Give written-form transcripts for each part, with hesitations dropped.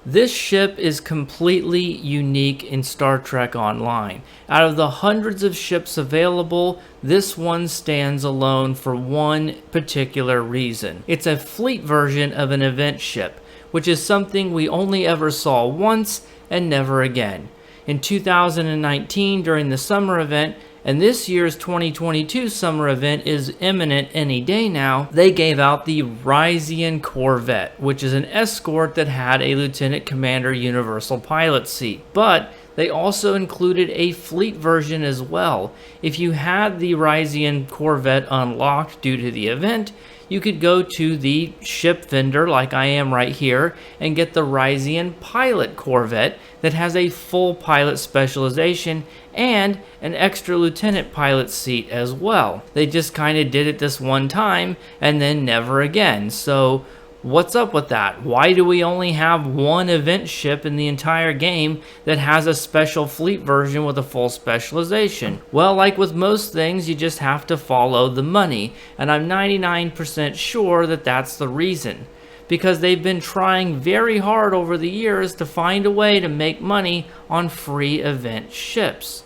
This ship is completely unique in Star Trek Online. Out of the hundreds of ships available, this one stands alone for one particular reason. It's a fleet version of an event ship, which is something we only ever saw once and never again. In 2019, during the summer event, and this year's 2022 summer event is imminent any day now, they gave out the Rysian Corvette, which is an escort that had a Lieutenant Commander Universal Pilot seat. But they also included a fleet version as well. If you had the Rysian Corvette unlocked due to the event, you could go to the ship vendor like I am right here and get the Rysian Pilot Corvette that has a full pilot specialization and an extra lieutenant pilot seat as well. They just kind of did it this one time and then never again. So what's up with that? Why do we only have one event ship in the entire game that has a special fleet version with a full specialization? Well, like with most things, you just have to follow the money, and I'm 99% sure that that's the reason. Because they've been trying very hard over the years to find a way to make money on free event ships.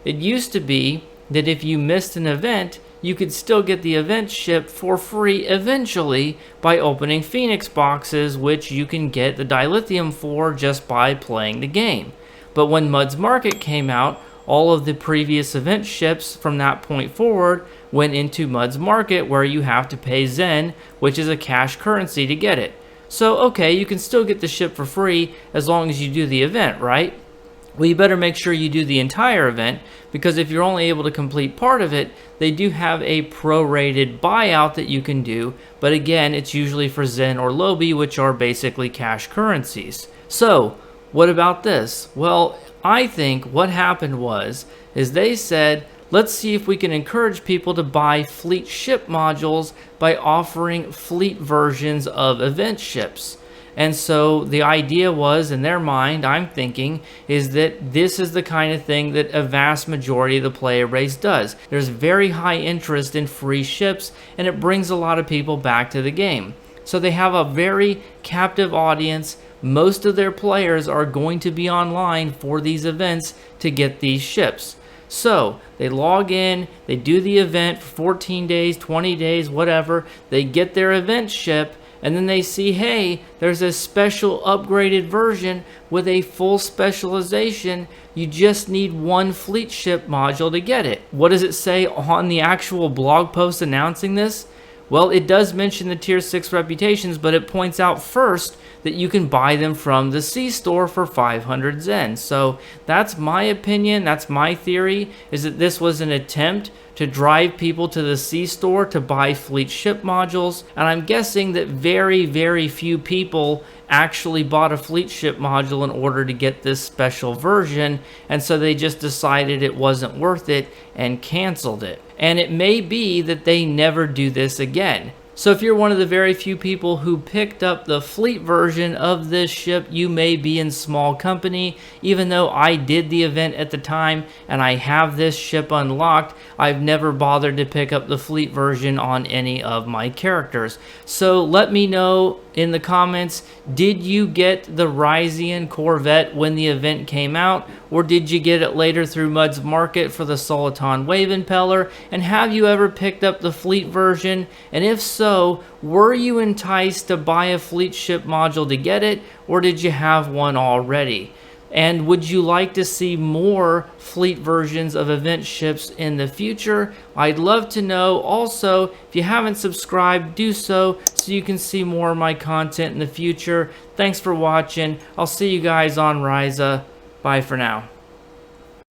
It used to be that if you missed an event, you could still get the event ship for free eventually by opening Phoenix boxes, which you can get the dilithium for just by playing the game. But when Mud's Market came out, all of the previous event ships from that point forward went into Mud's Market, where you have to pay Zen, which is a cash currency, to get it. So okay, you can still get the ship for free as long as you do the event, right? Well, you better make sure you do the entire event, because if you're only able to complete part of it, they do have a prorated buyout that you can do, but again, it's usually for Zen or Lobi, which are basically cash currencies. So, what about this? Well, I think what happened is they said, let's see if we can encourage people to buy fleet ship modules by offering fleet versions of event ships. And so the idea was, in their mind, I'm thinking, is that this is the kind of thing that a vast majority of the player base does. There's very high interest in free ships, and it brings a lot of people back to the game. So they have a very captive audience. Most of their players are going to be online for these events to get these ships. So they log in, they do the event for 14 days, 20 days, whatever. They get their event ship, and then they see, hey, there's a special upgraded version with a full specialization. You just need one fleet ship module to get it. What does it say on the actual blog post announcing this? Well, it does mention the tier 6 reputations, but it points out first that you can buy them from the C store for 500 Zen. So that's my opinion, that's my theory, is that this was an attempt to drive people to the C store to buy fleet ship modules, and I'm guessing that very, very few people actually bought a fleet ship module in order to get this special version, and so they just decided it wasn't worth it and canceled it. And it may be that they never do this again. So if you're one of the very few people who picked up the fleet version of this ship, you may be in small company. Even though I did the event at the time and I have this ship unlocked, I've never bothered to pick up the fleet version on any of my characters. So let me know in the comments, did you get the Rysian Corvette when the event came out, or did you get it later through Mud's Market for the Soliton Wave Impeller? And have you ever picked up the fleet version? And if so, were you enticed to buy a fleet ship module to get it, or did you have one already? And would you like to see more fleet versions of event ships in the future? I'd love to know. Also, if you haven't subscribed, do so you can see more of my content in the future. Thanks for watching. I'll see you guys on Ryza. Bye for now.